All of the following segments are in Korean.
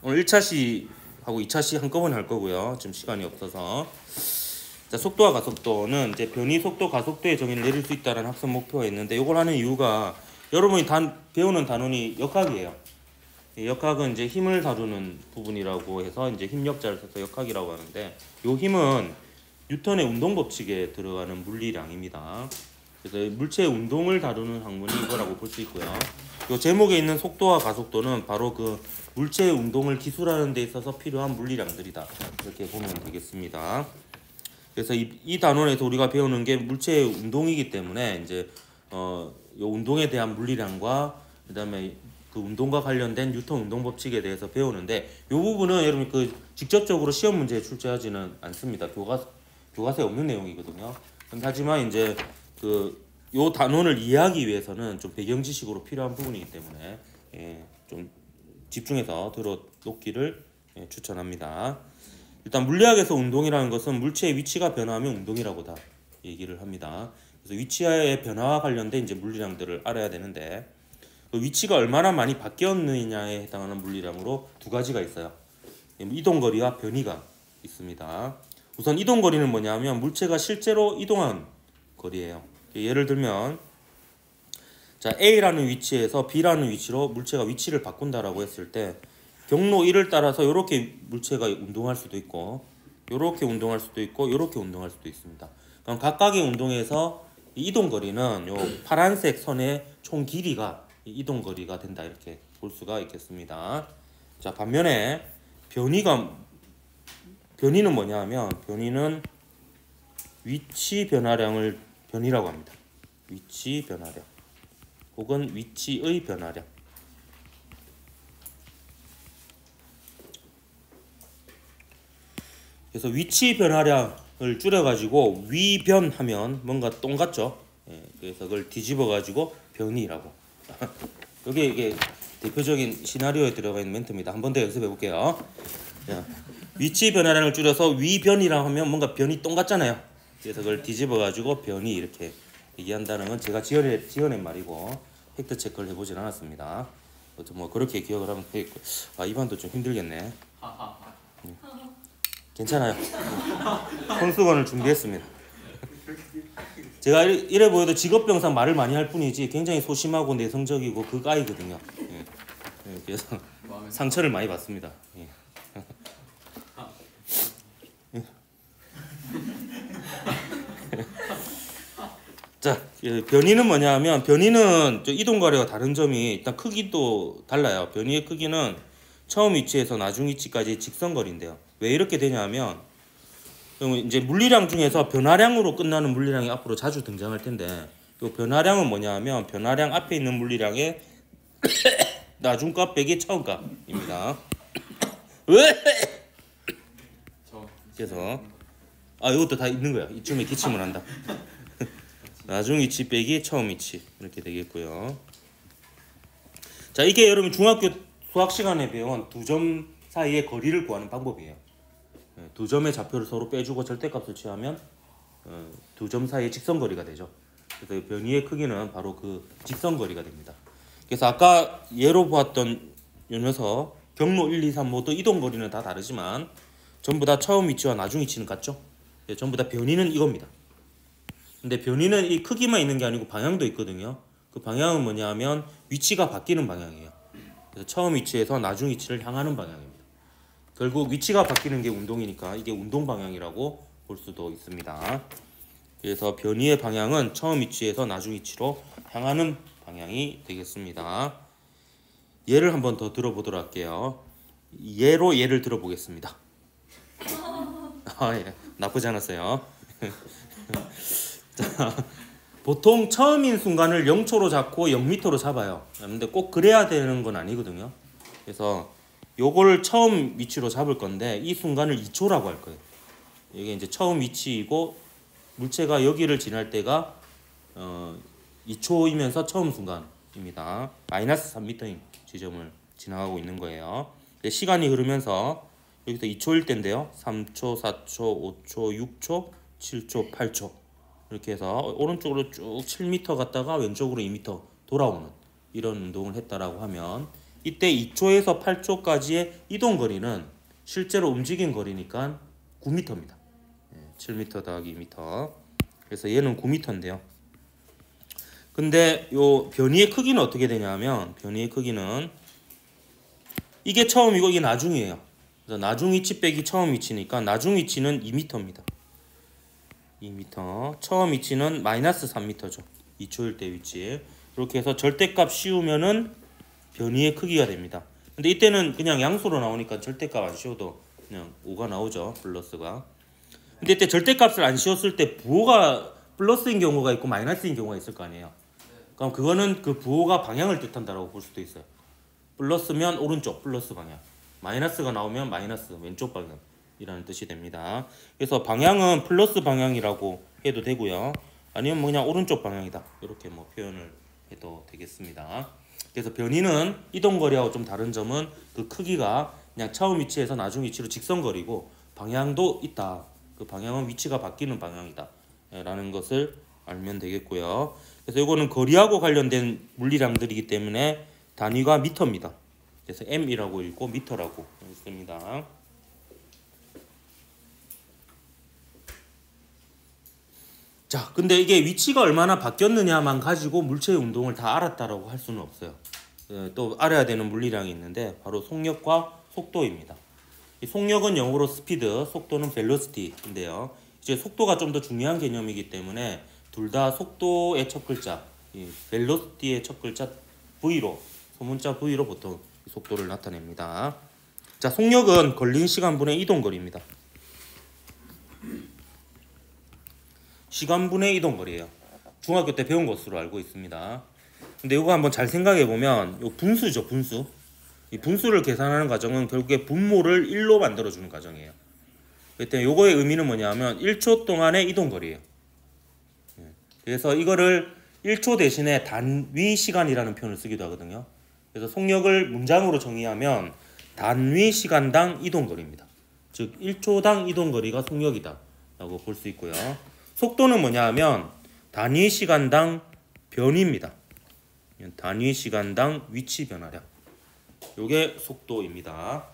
오늘 1차시하고 2차시 한꺼번에 할 거고요. 지금 시간이 없어서. 자, 속도와 가속도는 이제 변이 속도, 가속도의 정의를 내릴 수 있다는 학습 목표가 있는데, 이걸 하는 이유가 여러분이 배우는 단원이 역학이에요. 역학은 이제 힘을 다루는 부분이라고 해서 이제 힘력자를 써서 역학이라고 하는데, 이 힘은 뉴턴의 운동 법칙에 들어가는 물리량입니다. 그래서 물체의 운동을 다루는 학문이 이거라고 볼 수 있고요. 이 제목에 있는 속도와 가속도는 바로 그 물체의 운동을 기술하는 데 있어서 필요한 물리량들이다, 이렇게 보면 되겠습니다. 그래서 이 단원에서 우리가 배우는 게 물체의 운동이기 때문에 이제 이 운동에 대한 물리량과 그다음에 그 운동과 관련된 뉴턴 운동 법칙에 대해서 배우는데, 이 부분은 여러분 그 직접적으로 시험 문제에 출제하지는 않습니다. 교과서에 없는 내용이거든요. 하지만 이제 요 단원을 이해하기 위해서는 좀 배경 지식으로 필요한 부분이기 때문에 좀 집중해서 들어놓기를 추천합니다. 일단 물리학에서 운동이라는 것은 물체의 위치가 변화하면 운동이라고 다 얘기를 합니다. 그래서 위치의 변화와 관련된 이제 물리량들을 알아야 되는데, 그 위치가 얼마나 많이 바뀌었느냐에 해당하는 물리량으로 두 가지가 있어요. 이동거리와 변이가 있습니다. 우선 이동거리는 뭐냐면 물체가 실제로 이동한 거리예요. 예를 들면 자, A라는 위치에서 B라는 위치로 물체가 위치를 바꾼다라고 했을 때, 경로 1을 따라서 이렇게 물체가 운동할 수도 있고, 이렇게 운동할 수도 있고, 이렇게 운동할 수도 있습니다. 그럼 각각의 운동에서 이동거리는 요 파란색 선의 총 길이가 이동거리가 된다, 이렇게 볼 수가 있겠습니다. 자, 반면에 변이는 뭐냐 하면, 변이는 위치 변화량을 변이라고 합니다. 위치 변화량 혹은 위치의 변화량. 그래서 위치 변화량을 줄여가지고 위변하면 뭔가 똥 같죠? 그래서 그걸 뒤집어가지고 변이라고. 이게 대표적인 시나리오에 들어가 있는 멘트입니다. 한 번 더 연습해 볼게요. 위치 변화량을 줄여서 위변이라고 하면 뭔가 변이 똥 같잖아요. 그래서 그걸 뒤집어가지고 변이, 이렇게 얘기한다는 건 제가 지어낸 말이고 팩트 체크를 해보진 않았습니다. 뭐 그렇게 기억을 하면 되겠고. 이 반도 좀 힘들겠네. 괜찮아요. 손수건을 준비했습니다. 제가 이래 보여도 직업병상 말을 많이 할 뿐이지 굉장히 소심하고 내성적이고 그 까이거든요. 그래서 상처를 많이 받습니다. 자, 변이는 뭐냐 하면, 변이는 이동거리와 다른 점이 일단 크기도 달라요. 변이의 크기는 처음 위치에서 나중 위치까지 직선거리인데요. 왜 이렇게 되냐 하면, 이제 물리량 중에서 변화량으로 끝나는 물리량이 앞으로 자주 등장할 텐데, 이 변화량은 뭐냐 하면 변화량 앞에 있는 물리량의 나중값 빼기 처음값입니다. 그래서 이것도 다 있는 거야. 이쯤에 기침을 한다. 나중 위치 빼기 처음 위치, 이렇게 되겠고요. 자, 이게 여러분 중학교 수학 시간에 배운 두 점 사이의 거리를 구하는 방법이에요. 두 점의 좌표를 서로 빼주고 절대값을 취하면 두 점 사이의 직선거리가 되죠. 그래서 변이의 크기는 바로 그 직선거리가 됩니다. 그래서 아까 예로 보았던 요 녀석 경로 1, 2, 3 모두 이동거리는 다 다르지만 전부 다 처음 위치와 나중 위치는 같죠. 전부 다 변이는 이겁니다. 근데 변이는 이 크기만 있는 게 아니고 방향도 있거든요. 그 방향은 뭐냐 하면 위치가 바뀌는 방향이에요. 그래서 처음 위치에서 나중 위치를 향하는 방향입니다. 결국 위치가 바뀌는 게 운동이니까 이게 운동 방향이라고 볼 수도 있습니다. 그래서 변이의 방향은 처음 위치에서 나중 위치로 향하는 방향이 되겠습니다. 예를 한번 더 들어보도록 할게요. 예를 들어보겠습니다. 예, 나쁘지 않았어요. 자, 보통 처음인 순간을 0초로 잡고 0m로 잡아요. 근데 꼭 그래야 되는 건 아니거든요. 그래서 요걸 처음 위치로 잡을 건데 이 순간을 2초라고 할 거예요. 이게 이제 처음 위치이고 물체가 여기를 지날 때가 2초이면서 처음 순간입니다. 마이너스 3m인 지점을 지나가고 있는 거예요. 시간이 흐르면서 여기서 2초일 때인데요. 3초, 4초, 5초, 6초, 7초, 8초 이렇게 해서 오른쪽으로 쭉 7m 갔다가 왼쪽으로 2m 돌아오는 이런 운동을 했다라고 하면, 이때 2초에서 8초까지의 이동 거리는 실제로 움직인 거리니까 9m입니다. 7m 더하기 2m. 그래서 얘는 9m인데요. 근데 요 변이의 크기는 어떻게 되냐면 변이의 크기는 이게 처음이고 이게 나중이에요. 그래서 나중 위치 빼기 처음 위치니까 나중 위치는 2m입니다. 2m. 처음 위치는 마이너스 3m죠. 2초일 때 위치. 이렇게 해서 절대값 씌우면은 변이의 크기가 됩니다. 근데 이때는 그냥 양수로 나오니까 절대값 안 씌워도 그냥 5가 나오죠. 플러스가. 근데 이때 절대값을 안 씌웠을 때 부호가 플러스인 경우가 있고 마이너스인 경우가 있을 거 아니에요. 그럼 그거는 그 부호가 방향을 뜻한다라고 볼 수도 있어요. 플러스면 오른쪽 플러스 방향, 마이너스가 나오면 마이너스 왼쪽 방향이라는 뜻이 됩니다. 그래서 방향은 플러스 방향이라고 해도 되고요. 아니면 뭐 그냥 오른쪽 방향이다 이렇게 뭐 표현을 해도 되겠습니다. 그래서 변이는 이동거리하고 좀 다른 점은 그 크기가 그냥 처음 위치에서 나중 위치로 직선거리고 방향도 있다. 그 방향은 위치가 바뀌는 방향이다 라는 것을 알면 되겠고요. 그래서 이거는 거리하고 관련된 물리량들이기 때문에 단위가 미터입니다. 그래서 m이라고 읽고 미터라고 읽습니다. 자, 근데 이게 위치가 얼마나 바뀌었느냐만 가지고 물체의 운동을 다 알았다라고 할 수는 없어요. 또 알아야 되는 물리량이 있는데 바로 속력과 속도입니다. 이 속력은 영어로 스피드, 속도는 벨로시티인데요. 이제 속도가 좀 더 중요한 개념이기 때문에 둘 다 속도의 첫 글자, 이 벨로시티의 첫 글자 V로, 소문자 V로 보통 속도를 나타냅니다. 자, 속력은 걸린 시간분의 이동거리입니다. 시간분의 이동거리예요. 중학교 때 배운 것으로 알고 있습니다. 근데 이거 한번 잘 생각해 보면 요 분수죠, 분수. 이 분수를 계산하는 과정은 결국에 분모를 1로 만들어주는 과정이에요. 그때 요거의 의미는 뭐냐면 1초 동안의 이동거리예요. 그래서 이거를 1초 대신에 단위 시간이라는 표현을 쓰기도 하거든요. 그래서 속력을 문장으로 정의하면 단위 시간당 이동거리입니다. 즉 1초당 이동거리가 속력이다 라고 볼 수 있고요. 속도는 뭐냐 하면 단위 시간당 변이입니다. 단위 시간당 위치 변화량. 요게 속도입니다.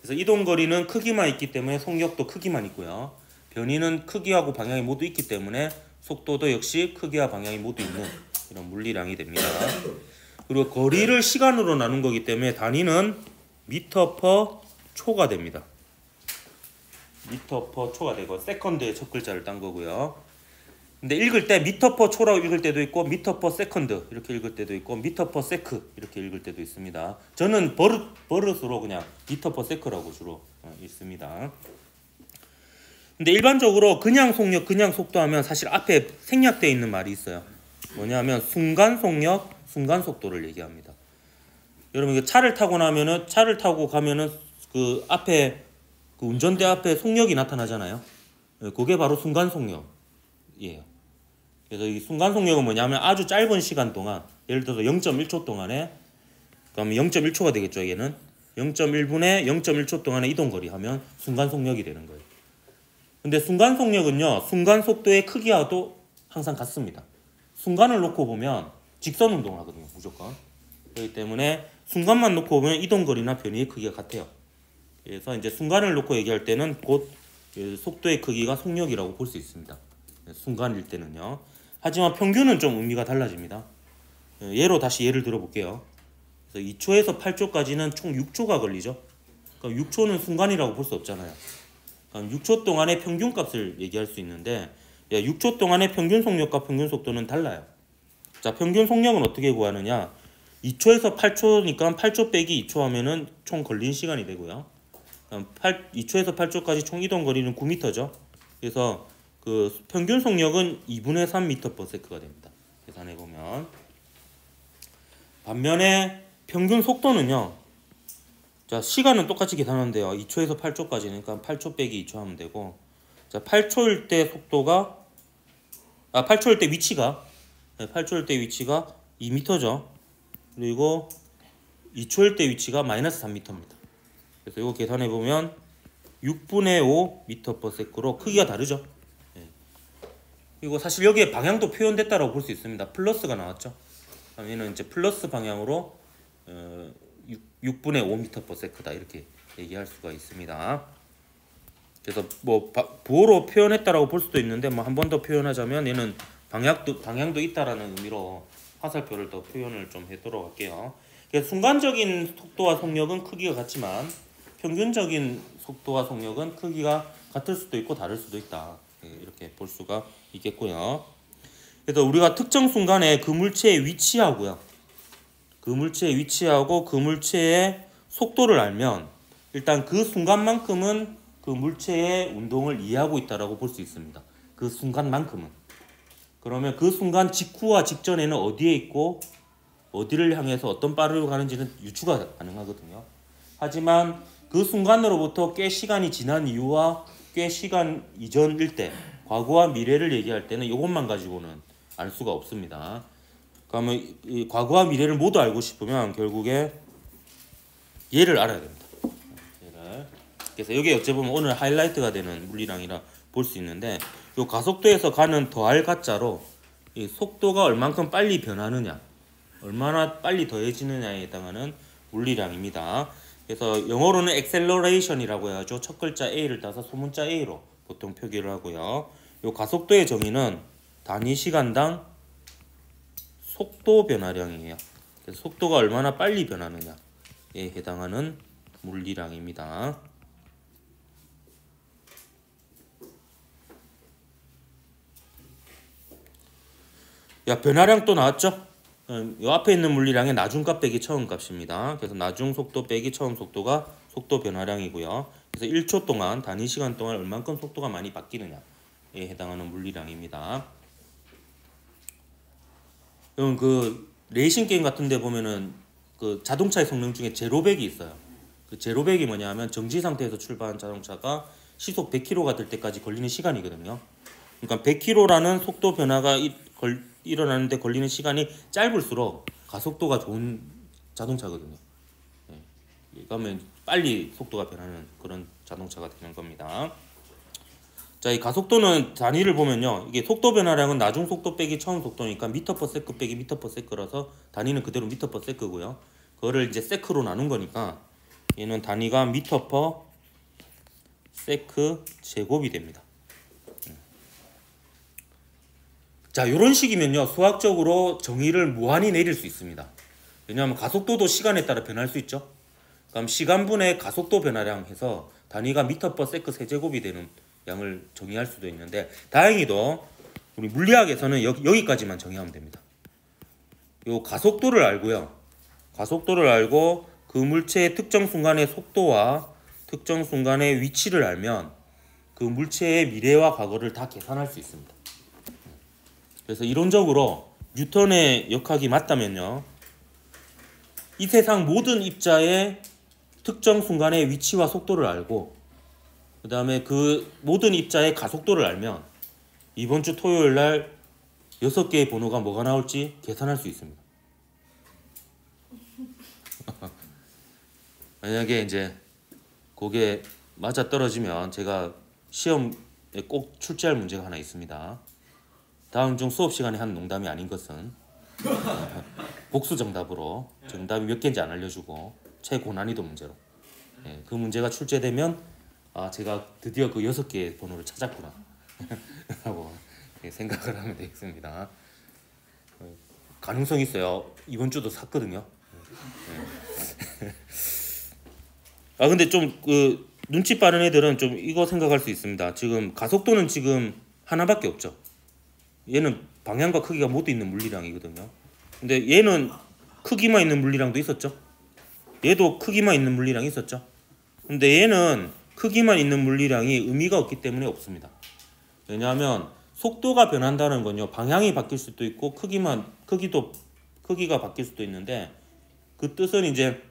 그래서 이동거리는 크기만 있기 때문에 속력도 크기만 있고요. 변이는 크기하고 방향이 모두 있기 때문에 속도도 역시 크기와 방향이 모두 있는 이런 물리량이 됩니다. 그리고 거리를 시간으로 나눈 거기 때문에 단위는 미터 퍼 초가 됩니다. 미터 퍼 초가 되고 세컨드의 첫 글자를 딴 거고요. 근데 읽을 때 미터 퍼 초라고 읽을 때도 있고 미터 퍼 세컨드 이렇게 읽을 때도 있고 미터 퍼 세크 이렇게 읽을 때도 있습니다. 저는 버릇으로 그냥 미터 퍼 세크라고 주로 읽습니다. 근데 일반적으로 그냥 속력, 그냥 속도 하면 사실 앞에 생략되어 있는 말이 있어요. 뭐냐면 순간 속력, 순간 속도를 얘기합니다. 여러분 이거 차를 타고 나면은 차를 타고 가면은 그 앞에 그 운전대 앞에 속력이 나타나잖아요. 그게 바로 순간 속력이에요. 그래서 이 순간 속력은 뭐냐면 아주 짧은 시간 동안 예를 들어서 0.1초 동안에 그러면 0.1초가 되겠죠. 얘는 0.1분에 0.1초 동안의 이동거리 하면 순간 속력이 되는 거예요. 근데 순간 속력은요. 순간 속도의 크기와도 항상 같습니다. 순간을 놓고 보면 직선 운동을 하거든요. 무조건. 그렇기 때문에 순간만 놓고 보면 이동거리나 변이의 크기가 같아요. 그래서 이제 순간을 놓고 얘기할 때는 곧 속도의 크기가 속력이라고 볼 수 있습니다. 순간일 때는요. 하지만 평균은 좀 의미가 달라집니다. 예로 다시 예를 들어볼게요. 그래서 2초에서 8초까지는 총 6초가 걸리죠. 그럼 6초는 순간이라고 볼 수 없잖아요. 그럼 6초 동안의 평균값을 얘기할 수 있는데 6초 동안의 평균 속력과 평균 속도는 달라요. 자, 평균 속력은 어떻게 구하느냐? 2초에서 8초니까 8초 빼기 2초 하면은 총 걸린 시간이 되고요. 2초에서 8초까지 총 이동 거리는 9m죠. 그래서 그 평균 속력은 2분의 3m/s가 됩니다. 계산해 보면. 반면에 평균 속도는요. 자, 시간은 똑같이 계산하는데요. 2초에서 8초까지니까 8초 빼기 2초 하면 되고, 자, 8초일 때 속도가 8초일 때 위치가 8초일 때 위치가 2m죠. 그리고 2초일 때 위치가 마이너스 3m입니다. 그래서 이거 계산해 보면 6분의 5m/s로 크기가 다르죠. 그리고 사실 여기에 방향도 표현됐다고 볼 수 있습니다. 플러스가 나왔죠. 얘는 이제 플러스 방향으로 6분의 5m/s다 이렇게 얘기할 수가 있습니다. 그래서 뭐 부호로 표현했다라고 볼 수도 있는데 뭐 한 번 더 표현하자면 얘는 방향도 있다라는 의미로 화살표를 더 표현을 좀 해도록 할게요. 그래서 순간적인 속도와 속력은 크기가 같지만 평균적인 속도와 속력은 크기가 같을 수도 있고 다를 수도 있다. 이렇게 볼 수가 있겠고요. 그래서 우리가 특정 순간에 그 물체의 위치하고요. 그 물체의 위치하고 그 물체의 속도를 알면 일단 그 순간만큼은 그 물체의 운동을 이해하고 있다라고 볼 수 있습니다. 그 순간만큼은. 그러면 그 순간 직후와 직전에는 어디에 있고 어디를 향해서 어떤 빠르로 가는지는 유추가 가능하거든요. 하지만 그 순간으로부터 꽤 시간이 지난 이후와 꽤 시간 이전일 때 과거와 미래를 얘기할 때는 이것만 가지고는 알 수가 없습니다. 그러면 이 과거와 미래를 모두 알고 싶으면 결국에 얘를 알아야 됩니다. 얘를. 그래서 여기 어찌 보면 오늘 하이라이트가 되는 물리량이라 볼 수 있는데 이 가속도에서 가는 더할 가짜로 이 속도가 얼만큼 빨리 변하느냐 얼마나 빨리 더해지느냐에 해당하는 물리량입니다. 그래서 영어로는 acceleration이라고 해야죠. 첫 글자 A를 따서 소문자 A로 보통 표기를 하고요. 이 가속도의 정의는 단위 시간당 속도 변화량이에요. 그래서 속도가 얼마나 빨리 변하느냐에 해당하는 물리량입니다. 야, 변화량 또 나왔죠? 이 앞에 있는 물리량의 나중값 빼기 처음 값입니다. 그래서 나중 속도 빼기 처음 속도가 속도 변화량이고요. 그래서 1초 동안 단위 시간 동안 얼만큼 속도가 많이 바뀌느냐에 해당하는 물리량입니다. 그럼 그 레이싱 게임 같은 데 보면은 그 자동차의 성능 중에 제로백이 있어요. 그 제로백이 뭐냐면 정지 상태에서 출발한 자동차가 시속 100km가 될 때까지 걸리는 시간이거든요. 그러니까 100km라는 속도 변화가 일어나는데 걸리는 시간이 짧을수록 가속도가 좋은 자동차거든요. 그러면 빨리 속도가 변하는 그런 자동차가 되는 겁니다. 자, 이 가속도는 단위를 보면요. 이게 속도 변화량은 나중 속도 빼기 처음 속도니까 미터/세크 빼기 미터/세크라서 단위는 그대로 미터/세크고요. 그거를 이제 세크로 나눈 거니까 얘는 단위가 미터/세크 제곱이 됩니다. 자, 이런 식이면요. 수학적으로 정의를 무한히 내릴 수 있습니다. 왜냐하면 가속도도 시간에 따라 변할 수 있죠. 그럼 시간분의 가속도 변화량 해서 단위가 미터/세크 세제곱이 되는 양을 정의할 수도 있는데 다행히도 우리 물리학에서는 여기까지만 정의하면 됩니다. 요 가속도를 알고요. 가속도를 알고 그 물체의 특정 순간의 속도와 특정 순간의 위치를 알면 그 물체의 미래와 과거를 다 계산할 수 있습니다. 그래서 이론적으로 뉴턴의 역학이 맞다면요. 이 세상 모든 입자의 특정 순간의 위치와 속도를 알고 그 다음에 그 모든 입자의 가속도를 알면 이번 주 토요일 날 6개의 번호가 뭐가 나올지 계산할 수 있습니다. 만약에 이제 그게 맞아 떨어지면 제가 시험에 꼭 출제할 문제가 하나 있습니다. 다음 중 수업 시간에 한 농담이 아닌 것은 복수 정답으로 정답이 몇 개인지 안 알려주고 최고난이도 문제로 그 문제가 출제되면 아, 제가 드디어 그 6개의 번호를 찾았구나 라고 생각을 하면 되겠습니다. 가능성이 있어요. 이번 주도 샀거든요. 아, 근데 좀 그 눈치 빠른 애들은 좀 이거 생각할 수 있습니다. 지금 가속도는 지금 하나밖에 없죠. 얘는 방향과 크기가 모두 있는 물리량이거든요. 근데 얘는 크기만 있는 물리량도 있었죠. 얘도 크기만 있는 물리량이 있었죠. 근데 얘는 크기만 있는 물리량이 의미가 없기 때문에 없습니다. 왜냐하면 속도가 변한다는 건요. 방향이 바뀔 수도 있고 크기가 바뀔 수도 있는데 그 뜻은 이제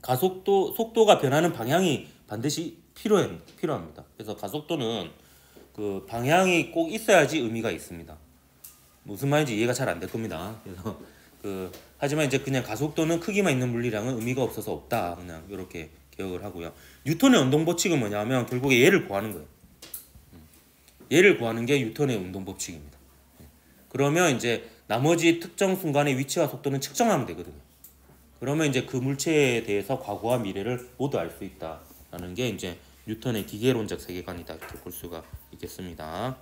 속도가 변하는 방향이 반드시 필요합니다. 그래서 가속도는 그 방향이 꼭 있어야지 의미가 있습니다. 무슨 말인지 이해가 잘 안 될 겁니다. 그래서 하지만 이제 그냥 가속도는 크기만 있는 물리량은 의미가 없어서 없다. 그냥 이렇게 기억을 하고요. 뉴턴의 운동 법칙은 뭐냐면 결국에 얘를 구하는 거예요. 얘를 구하는 게 뉴턴의 운동 법칙입니다. 그러면 이제 나머지 특정 순간의 위치와 속도는 측정하면 되거든요. 그러면 이제 그 물체에 대해서 과거와 미래를 모두 알 수 있다라는 게 이제 뉴턴의 기계론적 세계관이다 이렇게 볼 수가 있겠습니다.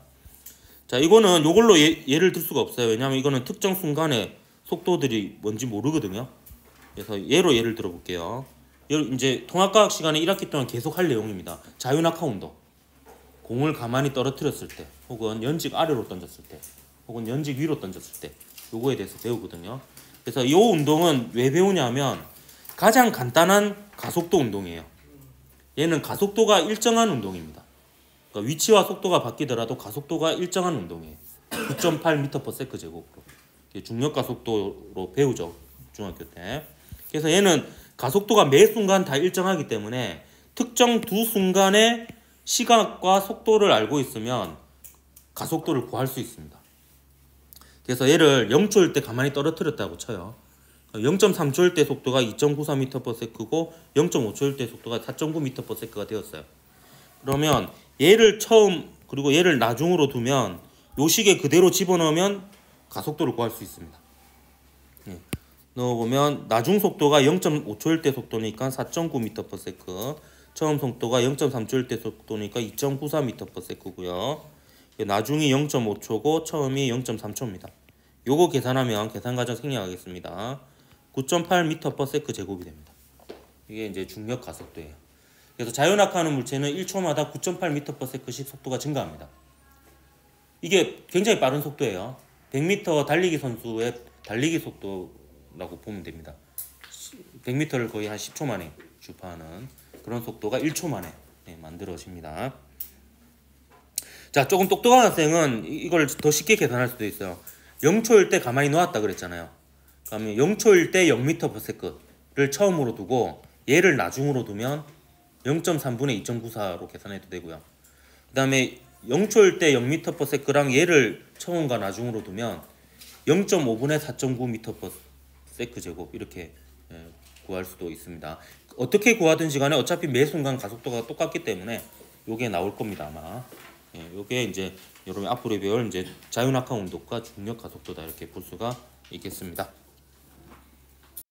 자, 이거는 요걸로 예를 들 수가 없어요. 왜냐하면 이거는 특정 순간에 속도들이 뭔지 모르거든요. 그래서 예를 들어 볼게요. 이제 통합과학 시간에 1학기 동안 계속 할 내용입니다. 자유낙하 운동. 공을 가만히 떨어뜨렸을 때, 혹은 연직 아래로 던졌을 때, 혹은 연직 위로 던졌을 때, 요거에 대해서 배우거든요. 그래서 이 운동은 왜 배우냐면 가장 간단한 가속도 운동이에요. 얘는 가속도가 일정한 운동입니다. 그러니까 위치와 속도가 바뀌더라도 가속도가 일정한 운동이에요. 9.8m/s 제곱으로. 중력 가속도로 배우죠, 중학교 때. 그래서 얘는 가속도가 매 순간 다 일정하기 때문에 특정 두 순간의 시각과 속도를 알고 있으면 가속도를 구할 수 있습니다. 그래서 얘를 0초일 때 가만히 떨어뜨렸다고 쳐요. 0.3초일 때 속도가 2.94m/s고 0.5초일 때 속도가 4.9m/s가 되었어요. 그러면 얘를 처음 그리고 얘를 나중으로 두면 요 시계 그대로 집어넣으면 가속도를 구할 수 있습니다. 넣어보면 나중 속도가 0.5초일 때 속도니까 4.9m/s, 처음 속도가 0.3초일 때 속도니까 2.94m/s고요. 나중이 0.5초고 처음이 0.3초입니다. 요거 계산하면 계산과정 생략하겠습니다. 9.8m/s 제곱이 됩니다. 이게 이제 중력 가속도예요. 그래서 자유낙하하는 물체는 1초마다 9.8m/s씩 속도가 증가합니다. 이게 굉장히 빠른 속도예요. 100m 달리기 선수의 달리기 속도라고 보면 됩니다. 100m를 거의 한 10초 만에 주파하는 그런 속도가 1초 만에 만들어집니다. 자, 조금 똑똑한 학생은 이걸 더 쉽게 계산할 수도 있어요. 0초일 때 가만히 놓았다 그랬잖아요. 그러면 0초일 때 0m/s를 처음으로 두고 얘를 나중으로 두면 0.3분의 2.94로 계산해도 되고요. 그 다음에 0초일 때 0m/s랑 얘를 처음과 나중으로 두면 0.5분의 4.9m/s 제곱 이렇게 구할 수도 있습니다. 어떻게 구하든지 간에 어차피 매 순간 가속도가 똑같기 때문에 요게 나올 겁니다, 아마. 요게 이제 여러분 앞으로 배울 이제 자유낙하 운동과 중력 가속도다 이렇게 볼 수가 있겠습니다.